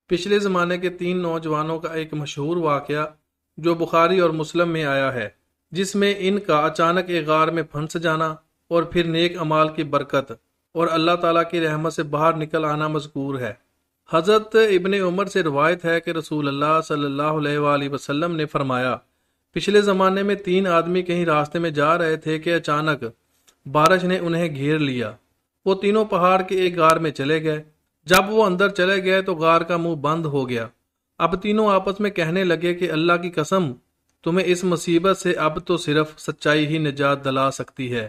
پچھلے زمانے کے تین نوجوانوں کا ایک مشہور واقعہ جو بخاری اور مسلم میں آیا ہے، جس میں ان کا اچانک ایک غار میں پھنس جانا اور پھر نیک اعمال کی برکت اور اللہ تعالیٰ کی رحمت سے باہر نکل آنا مذکور ہے۔ حضرت ابن عمر سے روایت ہے کہ رسول اللہ صلی اللہ علیہ وآلہ وسلم نے فرمایا، پچھلے زمانے میں تین آدمی کہیں راستے میں جا رہے تھے کہ اچانک بارش نے انہیں گھیر لیا۔ وہ تینوں پہاڑ کے ایک غار میں چلے گئے۔ جب وہ اندر چلے گئے تو غار کا منہ بند ہو گیا۔ اب تینوں آپس میں کہنے لگے کہ اللہ کی قسم، تمہیں اس مصیبت سے اب تو صرف سچائی ہی نجات دلا سکتی ہے۔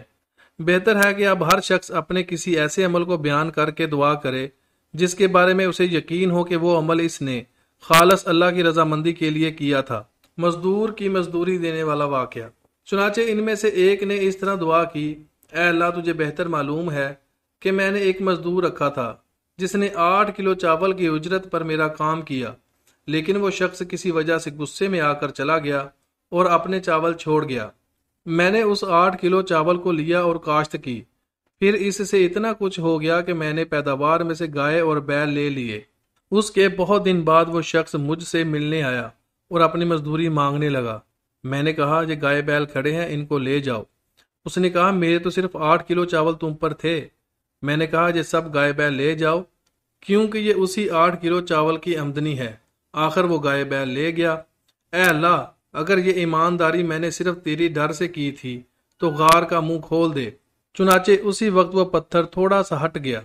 بہتر ہے کہ اب ہر شخص اپنے کسی ایسے عمل کو بیان کر کے دعا کرے جس کے بارے میں اسے یقین ہو کہ وہ عمل اس نے خالص اللہ کی رضامندی کے لیے کیا تھا۔ مزدور کی مزدوری دینے والا واقعہ۔ چنانچہ ان میں سے ایک نے اس طرح دعا کی، اے اللہ، تجھے بہتر معلوم ہے کہ میں نے ایک مزدور رکھا تھا جس نے 8 کلو چاول کی اجرت پر میرا کام کیا، لیکن وہ شخص کسی وجہ سے غصے میں آ کر چلا گیا اور اپنے چاول چھوڑ گیا۔ میں نے اس 8 کلو چاول کو لیا اور کاشت کی، پھر اس سے اتنا کچھ ہو گیا کہ میں نے پیداوار میں سے گائے اور بیل لے لیے۔ اس کے بہت دن بعد وہ شخص مجھ سے ملنے آیا اور اپنی مزدوری مانگنے لگا۔ میں نے کہا، یہ گائے بیل کھڑے ہیں، ان کو لے جاؤ۔ اس نے کہا، میرے تو صرف 8 کلو چاول تم پر تھے۔ میں نے کہا، یہ سب گائے بیل لے جاؤ، کیونکہ یہ اسی 8 کلو چاول کی آمدنی ہے۔ آخر وہ گائے بیل لے گیا۔ اے اللہ، اگر یہ ایمانداری میں نے صرف تیری ڈر سے کی تھی تو غار کا منہ کھول دے۔ چنانچہ اسی وقت وہ پتھر تھوڑا سا ہٹ گیا۔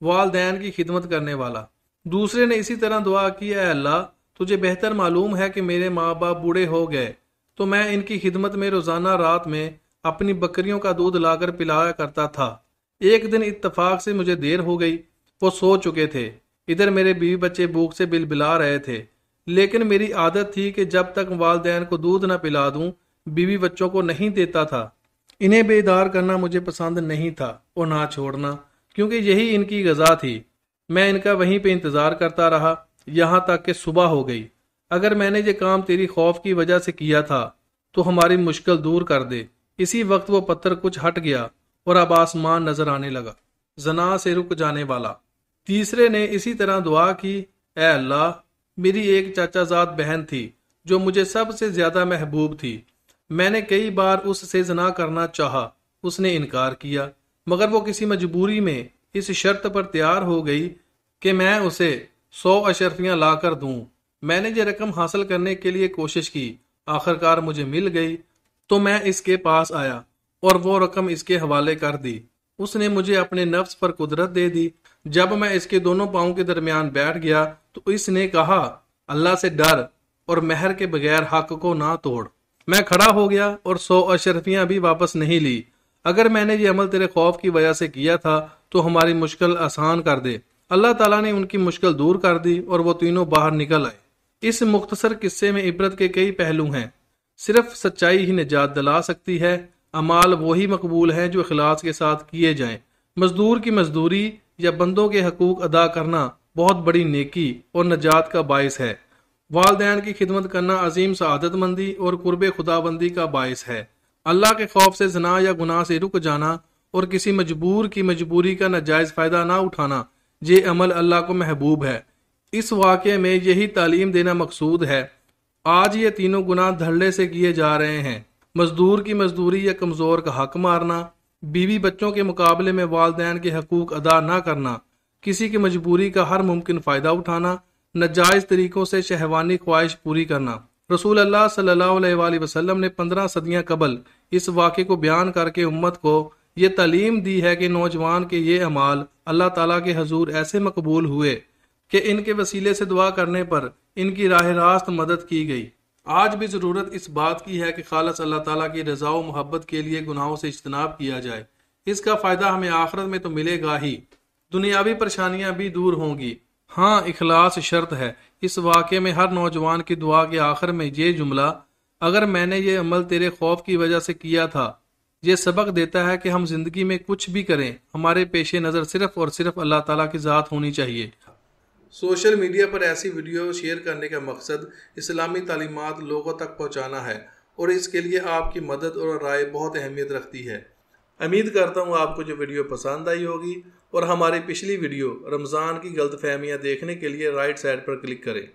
والدین کی خدمت کرنے والا۔ دوسرے نے اسی طرح دعا کی، اے اللہ، تجھے بہتر معلوم ہے کہ میرے ماں باپ بوڑھے ہو گئے تو میں ان کی خدمت میں روزانہ رات میں اپنی بکریوں کا دودھ لا کر پلایا کرتا تھا۔ ایک دن اتفاق سے مجھے دیر ہو گئی، وہ سو چکے تھے، ادھر میرے بیوی بچے بھوک سے بلبلا رہے تھے، لیکن میری عادت تھی کہ جب تک والدین کو دودھ نہ پلا دوں بیوی بچوں کو نہیں دیتا تھا۔ انہیں بیدار کرنا مجھے پسند نہیں تھا اور نہ چھوڑنا، کیونکہ یہی ان کی غذا تھی۔ میں ان کا وہیں پہ انتظار کرتا رہا یہاں تک کہ صبح ہو گئی۔ اگر میں نے یہ کام تیری خوف کی وجہ سے کیا تھا تو ہماری مشکل دور کر دے۔ اسی وقت وہ پتھر کچھ ہٹ گیا اور اب آسمان نظر آنے لگا۔ زنا سے رک جانے والا۔ تیسرے نے اسی طرح دعا کی، اے اللہ، میری ایک چاچا زاد بہن تھی جو مجھے سب سے زیادہ محبوب تھی۔ میں نے کئی بار اس سے زنا کرنا چاہا، اس نے انکار کیا، مگر وہ کسی مجبوری میں اس شرط پر تیار ہو گئی کہ میں اسے 100 اشرفیاں لا کر دوں۔ میں نے یہ رقم حاصل کرنے کے لیے کوشش کی، آخرکار مجھے مل گئی تو میں اس کے پاس آیا اور وہ رقم اس کے حوالے کر دی۔ اس نے مجھے اپنے نفس پر قدرت دے دی۔ جب میں اس کے دونوں پاؤں کے درمیان بیٹھ گیا تو اس نے کہا، اللہ سے ڈر اور مہر کے بغیر حق کو نہ توڑ۔ میں کھڑا ہو گیا اور 100 اشرفیاں بھی واپس نہیں لی۔ اگر میں نے یہ عمل تیرے خوف کی وجہ سے کیا تھا تو ہماری مشکل آسان کر دے۔ اللہ تعالیٰ نے ان کی مشکل دور کر دی اور وہ تینوں باہر نکل آئے۔ اس مختصر قصے میں عبرت کے کئی پہلو ہیں۔ صرف سچائی ہی نجات دلا سکتی ہے۔ اعمال وہی مقبول ہیں جو اخلاص کے ساتھ کیے جائیں۔ مزدور کی مزدوری یا بندوں کے حقوق ادا کرنا بہت بڑی نیکی اور نجات کا باعث ہے۔ والدین کی خدمت کرنا عظیم سعادت مندی اور قرب خداوندی کا باعث ہے۔ اللہ کے خوف سے زنا یا گناہ سے رک جانا اور کسی مجبور کی مجبوری کا ناجائز فائدہ نہ اٹھانا، یہ عمل اللہ کو محبوب ہے۔ اس واقعے میں یہی تعلیم دینا مقصود ہے۔ آج یہ تینوں گناہ دھڑلے سے کیے جا رہے ہیں۔ مزدور کی مزدوری یا کمزور کا حق مارنا، بیوی بچوں کے مقابلے میں والدین کے حقوق ادا نہ کرنا، کسی کی مجبوری کا ہر ممکن فائدہ اٹھانا، ناجائز طریقوں سے شہوانی خواہش پوری کرنا۔ رسول اللہ صلی اللہ علیہ وآلہ وسلم نے 15 صدیاں قبل اس واقعے کو بیان کر کے امت کو یہ تعلیم دی ہے کہ نوجوان کے یہ اعمال اللہ تعالیٰ کے حضور ایسے مقبول ہوئے کہ ان کے وسیلے سے دعا کرنے پر ان کی راہ راست مدد کی گئی۔ آج بھی ضرورت اس بات کی ہے کہ خالص اللہ تعالیٰ کی رضا و محبت کے لیے گناہوں سے اجتناب کیا جائے۔ اس کا فائدہ ہمیں آخرت میں تو ملے گا ہی، دنیاوی پریشانیاں بھی دور ہوں گی۔ ہاں، اخلاص شرط ہے۔ اس واقعے میں ہر نوجوان کی دعا کے آخر میں یہ جملہ، اگر میں نے یہ عمل تیرے خوف کی وجہ سے کیا تھا، یہ سبق دیتا ہے کہ ہم زندگی میں کچھ بھی کریں، ہمارے پیش نظر صرف اور صرف اللہ تعالیٰ کی ذات ہونی چاہیے۔ سوشل میڈیا پر ایسی ویڈیو شیئر کرنے کا مقصد اسلامی تعلیمات لوگوں تک پہنچانا ہے، اور اس کے لیے آپ کی مدد اور رائے بہت اہمیت رکھتی ہے۔ امید کرتا ہوں آپ کو جو ویڈیو پسند آئی ہوگی، اور ہماری پچھلی ویڈیو رمضان کی غلط فہمیاں دیکھنے کے لیے رائٹ سائڈ پر کلک کریں۔